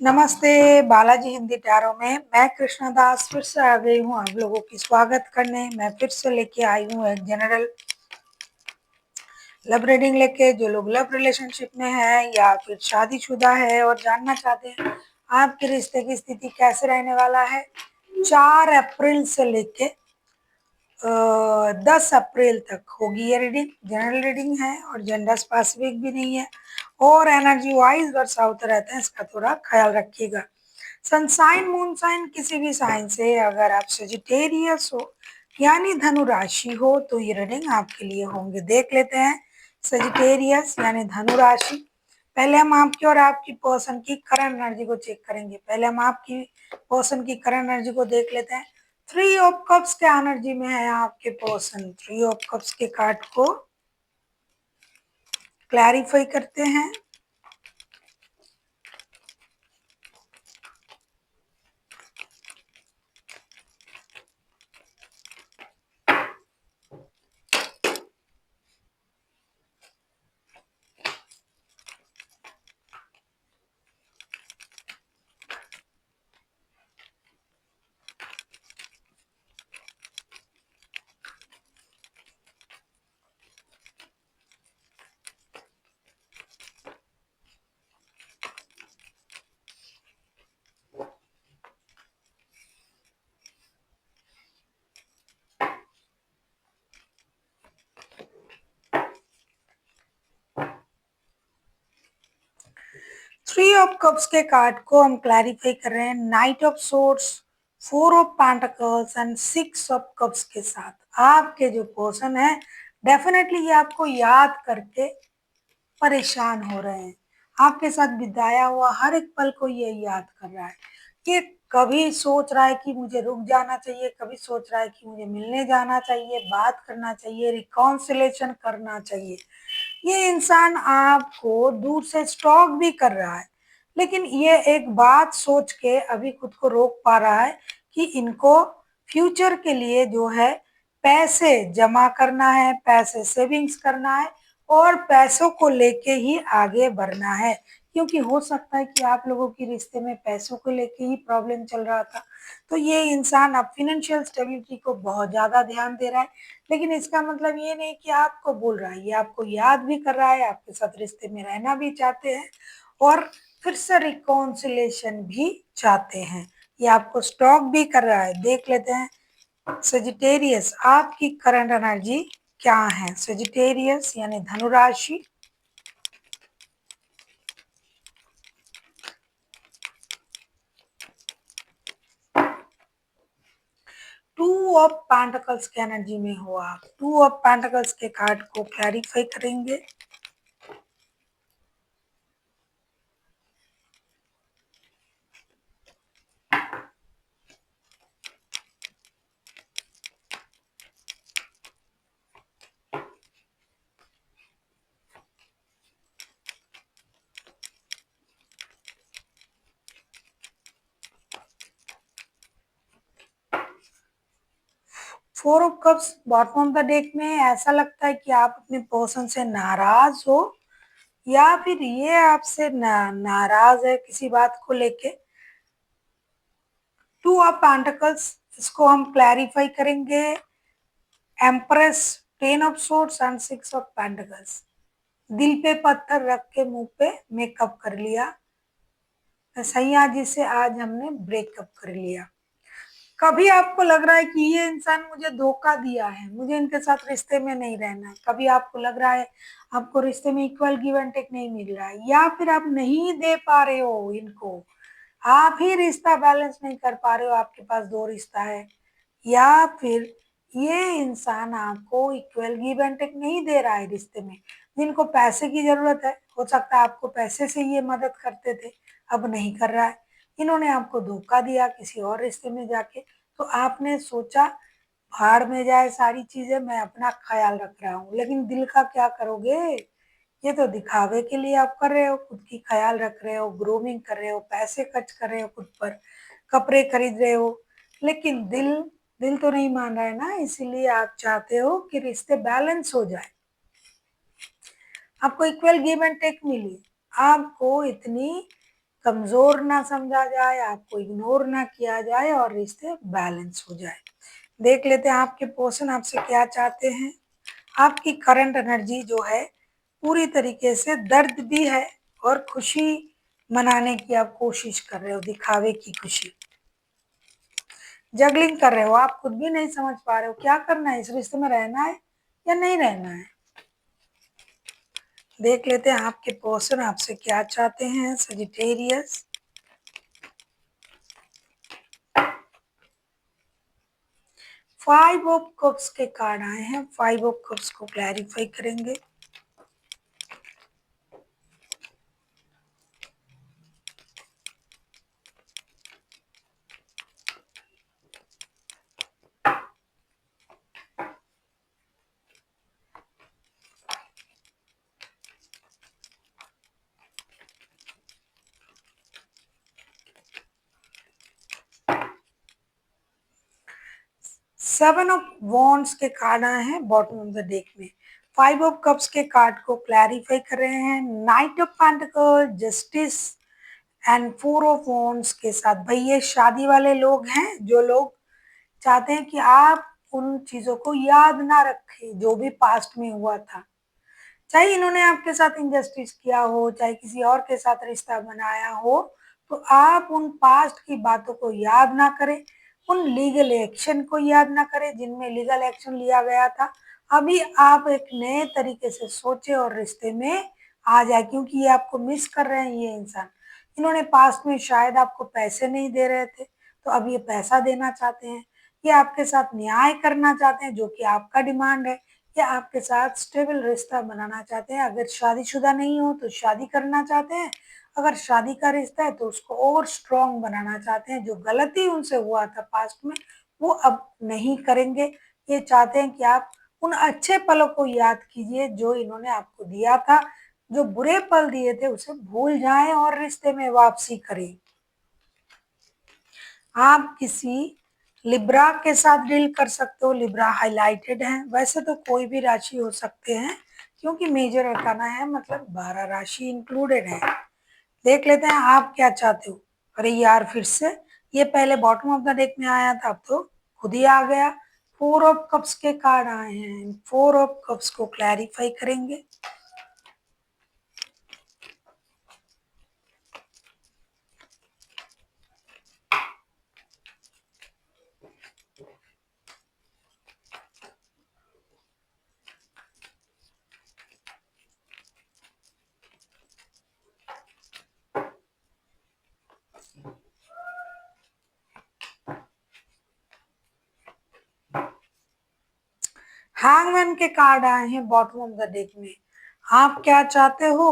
नमस्ते बालाजी हिंदी टैरो में मैं कृष्णा दास फिर से आ गई हूँ आप लोगों की स्वागत करने। मैं फिर से लेके आई हूँ एक जनरल लव रीडिंग लेके। जो लोग लव रिलेशनशिप में है या फिर शादीशुदा है और जानना चाहते हैं आपके रिश्ते की स्थिति कैसे रहने वाला है 4 अप्रैल से लेके 10 अप्रैल तक होगी ये रीडिंग। जनरल रीडिंग है और जेंडर स्पेसिफिक भी नहीं है और एनर्जी वाइज वर्षा होते रहते हैं, इसका थोड़ा ख्याल रखिएगा। सनसाइन मून साइन किसी भी साइन से अगर आप सजिटेरियस हो यानी धनु राशि हो तो ये रीडिंग आपके लिए होंगे। देख लेते हैं सजिटेरियस यानी धनु राशि। पहले हम आपकी और आपकी पर्सन की करंट एनर्जी को चेक करेंगे। पहले हम आपकी पर्सन की करंट एनर्जी को देख लेते हैं। 3 ऑफ कप्स के एनर्जी में है आपके पर्सन। 3 ऑफ कप्स के कार्ड को क्लैरिफाई करते हैं। थ्री ऑफ कप्स के कार्ड को हम क्लैरिफाई कर रहे हैं night of swords, 4 of pentacles and 6 of cups के साथ। आपके जो पर्सन है डेफिनेटली ये आपको याद करके परेशान हो रहे हैं। आपके साथ बिताया हुआ हर एक पल को ये याद कर रहा है। ये कभी सोच रहा है कि मुझे रुक जाना चाहिए, कभी सोच रहा है कि मुझे मिलने जाना चाहिए, बात करना चाहिए, रिकॉन्सिलेशन करना चाहिए। ये इंसान आपको दूर से स्टॉक भी कर रहा है, लेकिन ये एक बात सोच के अभी खुद को रोक पा रहा है कि इनको फ्यूचर के लिए जो है पैसे जमा करना है, पैसे सेविंग्स करना है और पैसों को लेके ही आगे बढ़ना है। क्योंकि हो सकता है कि आप लोगों की रिश्ते में पैसों को लेके ही प्रॉब्लम चल रहा था। तो ये इंसान अब फाइनेंशियल स्टेबिलिटी को बहुत ज़्यादा ध्यान दे रहा है, लेकिन इसका मतलब ये नहीं कि आपको बोल रहा है, ये आपको याद भी कर रहा है, आपके साथ रिश्ते में रहना भी चाहते हैं और फिर से रिकॉन्सिलेशन भी चाहते हैं। ये आपको स्टॉक भी कर रहा है। देख लेते हैं सजिटेरियस आपकी करंट एनर्जी क्या है। सजिटेरियस यानी धनु राशि। 2 ऑफ पेंटिकल्स के एनर्जी में हो आप। 2 ऑफ पेंटिकल्स के कार्ड को क्लैरिफाई करेंगे। 4 of cups bottom of the deck में ऐसा लगता है कि आप अपने पर्सन से नाराज हो या फिर ये आपसे नाराज है किसी बात को लेके। 2 ऑफ पेंटिकल्स इसको हम क्लैरिफाई करेंगे। Empress, 10 of swords and 6 of pentacles. दिल पे पत्थर रख के मुंह पे मेकअप कर लिया। सैया जी से आज हमने ब्रेकअप कर लिया। कभी आपको लग रहा है कि ये इंसान मुझे धोखा दिया है, मुझे इनके साथ रिश्ते में नहीं रहना है। कभी आपको लग रहा है आपको रिश्ते में इक्वल गिव एंड टेक नहीं मिल रहा है या फिर आप नहीं दे पा रहे हो इनको, आप ही रिश्ता बैलेंस नहीं कर पा रहे हो, आपके पास 2 रिश्ता है या फिर ये इंसान आपको इक्वल गिव एंड टेक नहीं दे रहा है रिश्ते में। जिनको पैसे की जरूरत है, हो सकता है आपको पैसे से ये मदद करते थे, अब नहीं कर रहा है। इन्होंने आपको धोखा दिया किसी और रिश्ते में जाके, तो आपने सोचा भाड़ में जाए सारी चीजें, मैं अपना ख्याल रख रहा हूँ। लेकिन दिल का क्या करोगे? ये तो दिखावे के लिए आप कर रहे हो, खुद की ख्याल रख रहे हो, ग्रूमिंग कर रहे हो, पैसे खर्च कर रहे हो खुद पर, कपड़े खरीद रहे हो, लेकिन दिल दिल तो नहीं मान रहा है ना। इसीलिए आप चाहते हो कि रिश्ते बैलेंस हो जाए, आपको इक्वल गिव एंड टेक मिले। आपको इतनी कमजोर ना समझा जाए, आपको इग्नोर ना किया जाए और रिश्ते बैलेंस हो जाए। देख लेते हैं आपके पर्सन आपसे क्या चाहते हैं। आपकी करंट एनर्जी जो है पूरी तरीके से दर्द भी है और खुशी मनाने की आप कोशिश कर रहे हो, दिखावे की खुशी। जगलिंग कर रहे हो, आप खुद भी नहीं समझ पा रहे हो क्या करना है, इस रिश्ते में रहना है या नहीं रहना है। देख लेते हैं आपके पर्सन आपसे क्या चाहते हैं सजिटेरियस। 5 ऑफ कप्स के कार्ड आए हैं, 5 ऑफ कप्स को क्लैरिफाई करेंगे। सेवन ऑफ वॉन्ड्स के कार्ड आए हैं बॉटम ऑफ द डेक में। 5 ऑफ कप्स के कार्ड को क्लैरिफाई कर रहे हैं। Night of pentacle, justice and 4 of wands के साथ। भाई ये शादी वाले लोग हैं, जो लोग चाहते हैं कि आप उन चीजों को याद ना रखें जो भी पास्ट में हुआ था। चाहे इन्होंने आपके साथ इंजस्टिस किया हो, चाहे किसी और के साथ रिश्ता बनाया हो, तो आप उन पास्ट की बातों को याद ना करें, उन लीगल एक्शन को याद ना करें जिनमें लीगल एक्शन लिया गया था। अभी आप एक नए तरीके से सोचे और रिश्ते में आ जाए, क्योंकि ये आपको मिस कर रहे हैं ये इंसान। इन्होंने पास्ट में शायद आपको पैसे नहीं दे रहे थे, तो अब ये पैसा देना चाहते हैं। ये आपके साथ न्याय करना चाहते हैं, जो कि आपका डिमांड है, या आपके साथ स्टेबल रिश्ता बनाना चाहते हैं। अगर शादीशुदा नहीं हो तो शादी करना चाहते हैं, अगर शादी का रिश्ता है तो उसको और स्ट्रॉन्ग बनाना चाहते हैं। जो गलती उनसे हुआ था पास्ट में वो अब नहीं करेंगे। ये चाहते हैं कि आप उन अच्छे पलों को याद कीजिए जो इन्होंने आपको दिया था, जो बुरे पल दिए थे उसे भूल जाएं और रिश्ते में वापसी करें। आप किसी लिब्रा के साथ डील कर सकते हो, लिब्रा हाइलाइटेड है। वैसे तो कोई भी राशि हो सकते हैं, क्योंकि मेजर अरकाना है, मतलब 12 राशि इंक्लूडेड है। देख लेते हैं आप क्या चाहते हो। अरे यार, फिर से ये पहले बॉटम ऑफ द डेक में आया था, अब तो खुद ही आ गया। 4 ऑफ कप्स के कार्ड आए हैं, 4 ऑफ कप्स को क्लैरिफाई करेंगे। हैंगमैन के कार्ड आए हैं बॉटम ऑफ द डेक में। आप क्या चाहते हो,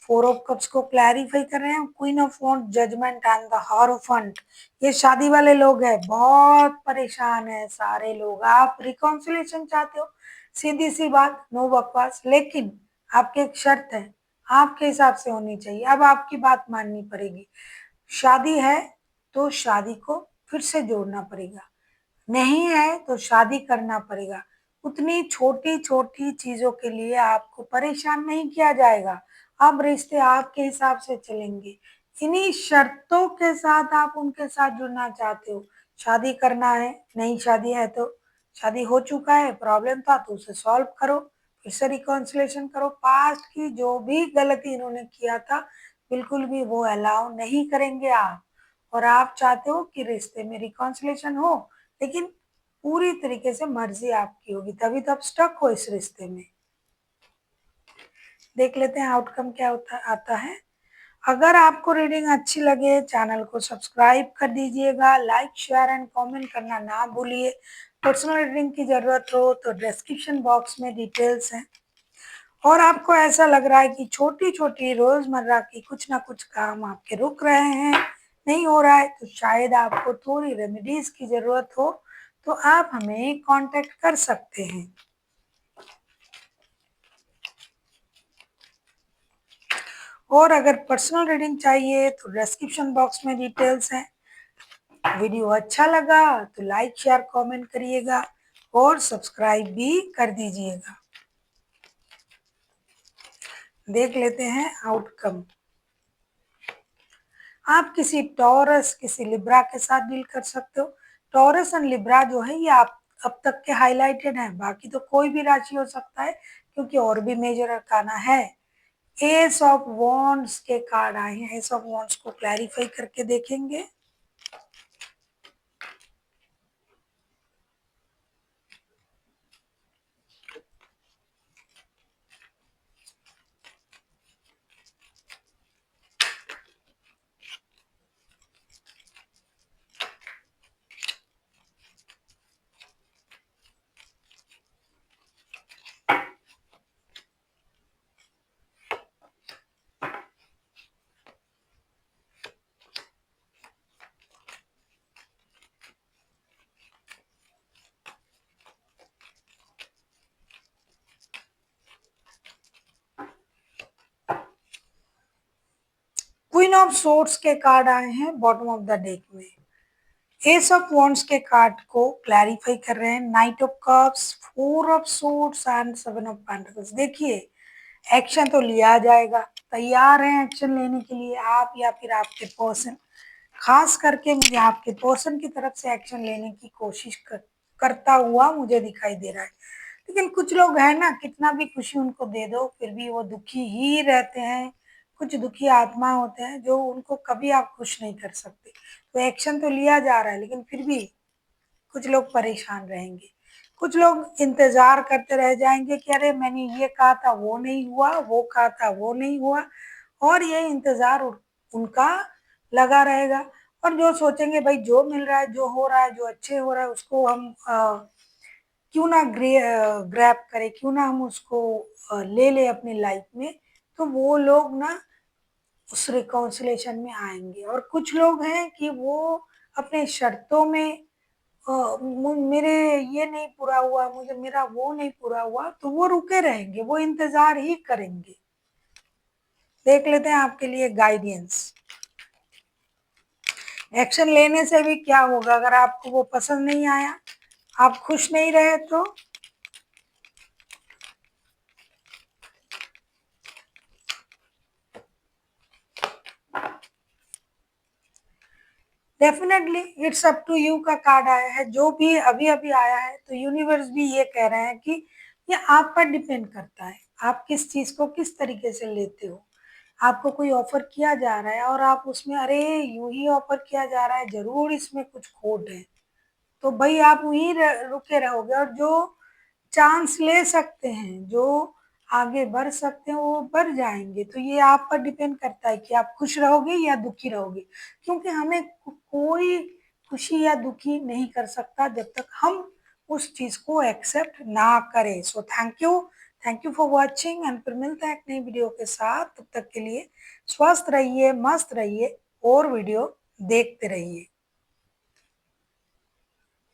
4 ऑफ कप्स को क्लैरिफाई कर रहे हैं। Queen of wand, judgement and the hierophant. ये शादी वाले लोग हैं, बहुत परेशान है सारे लोग। आप रिकॉन्सिलेशन चाहते हो, सीधी सी बात, नो बकवास। लेकिन आपकी एक शर्त है, आपके हिसाब से होनी चाहिए। अब आपकी बात माननी पड़ेगी। शादी है तो शादी को फिर से जोड़ना पड़ेगा, नहीं है तो शादी करना पड़ेगा। उतनी छोटी छोटी चीजों के लिए आपको परेशान नहीं किया जाएगा। अब रिश्ते आपके हिसाब से चलेंगे। इन्हीं शर्तों के साथ आप उनके साथ जुड़ना चाहते हो। शादी करना है, नहीं शादी है तो शादी हो चुका है, प्रॉब्लम था तो उसे सॉल्व करो, फिर से रिकॉन्सिलेशन करो। पास्ट की जो भी गलती इन्होंने किया था बिल्कुल भी वो अलाउ नहीं करेंगे आप। और आप चाहते हो कि रिश्ते में रिकॉन्सिलेशन हो, लेकिन पूरी तरीके से मर्जी आपकी होगी, तभी तो आप स्टक हो इस रिश्ते में। देख लेते हैं आउटकम क्या होता आता है। अगर आपको रीडिंग अच्छी लगे चैनल को सब्सक्राइब कर दीजिएगा, लाइक शेयर एंड कमेंट करना ना भूलिए। पर्सनल रीडिंग की जरूरत हो तो डिस्क्रिप्शन बॉक्स में डिटेल्स हैं। और आपको ऐसा लग रहा है कि छोटी छोटी रोजमर्रा की कुछ ना कुछ काम आपके रुक रहे हैं, नहीं हो रहा है, तो शायद आपको थोड़ी रेमेडीज की जरूरत हो, तो आप हमें कांटेक्ट कर सकते हैं। और अगर पर्सनल रीडिंग चाहिए तो डिस्क्रिप्शन बॉक्स में डिटेल्स हैं। वीडियो अच्छा लगा तो लाइक शेयर कमेंट करिएगा और सब्सक्राइब भी कर दीजिएगा। देख लेते हैं आउटकम। आप किसी टॉरस, किसी लिब्रा के साथ डील कर सकते हो। टॉरस एंड लिब्रा जो है ये आप अब तक के हाइलाइटेड हैं, बाकी तो कोई भी राशि हो सकता है क्योंकि और भी मेजर अरकाना है। एस ऑफ वॉन्ड्स के कार्ड आए हैं, एस ऑफ वॉन्ड्स को क्लैरिफाई करके देखेंगे। क्वीन ऑफ सोर्ड्स के कार्ड आए हैं बॉटम ऑफ द डेक में। एस ऑफ वॉन्ड्स के कार्ड को क्लैरिफाई कर रहे हैं, night of cups, four of swords and seven of pentacles. देखिए एक्शन तो लिया जाएगा, तैयार हैं एक्शन लेने के लिए आप या फिर आपके पर्सन। खास करके मुझे आपके पर्सन की तरफ से एक्शन लेने की कोशिश करता हुआ मुझे दिखाई दे रहा है। लेकिन कुछ लोग हैं ना, कितना भी खुशी उनको दे दो फिर भी वो दुखी ही रहते हैं। कुछ दुखी आत्मा होते हैं जो उनको कभी आप खुश नहीं कर सकते। तो एक्शन तो लिया जा रहा है लेकिन फिर भी कुछ लोग परेशान रहेंगे। कुछ लोग इंतजार करते रह जाएंगे कि अरे मैंने ये कहा था वो नहीं हुआ, वो कहा था वो नहीं हुआ, और ये इंतजार उनका लगा रहेगा। और जो सोचेंगे भाई जो मिल रहा है, जो हो रहा है, जो अच्छे हो रहा है उसको हम क्यों ना ग्रैब करें, क्यों ना हम उसको ले ले अपनी लाइफ में। तो वो लोग ना उस रिकॉन्सिलेशन में आएंगे। और कुछ लोग हैं कि वो अपने शर्तों में मेरे ये नहीं पूरा हुआ, मुझे मेरा वो नहीं पूरा हुआ, तो वो रुके रहेंगे, वो इंतजार ही करेंगे। देख लेते हैं आपके लिए गाइडेंस। एक्शन लेने से भी क्या होगा, अगर आपको वो पसंद नहीं आया, आप खुश नहीं रहे तो definitely it's up to you का कार्ड आया है, जो भी अभी अभी आया है। तो यूनिवर्स भी ये कह रहे हैं कि ये आप पर डिपेंड करता है, आप किस चीज को किस तरीके से लेते हो। आपको कोई ऑफर किया जा रहा है और आप उसमें अरे यूं ही ऑफर किया जा रहा है, जरूर इसमें कुछ खोट है, तो भाई आप वहीं रुके रहोगे। और जो चांस ले सकते हैं, जो आगे बढ़ सकते हैं, वो बढ़ जाएंगे। तो ये आप पर डिपेंड करता है कि आप खुश रहोगे या दुखी रहोगे, क्योंकि हमें कोई खुशी या दुखी नहीं कर सकता जब तक हम उस चीज को एक्सेप्ट ना करें। So thank you for watching, and फिर मिलते हैं एक नई वीडियो के साथ। तब तक के लिए स्वस्थ रहिए, मस्त रहिए और वीडियो देखते रहिए।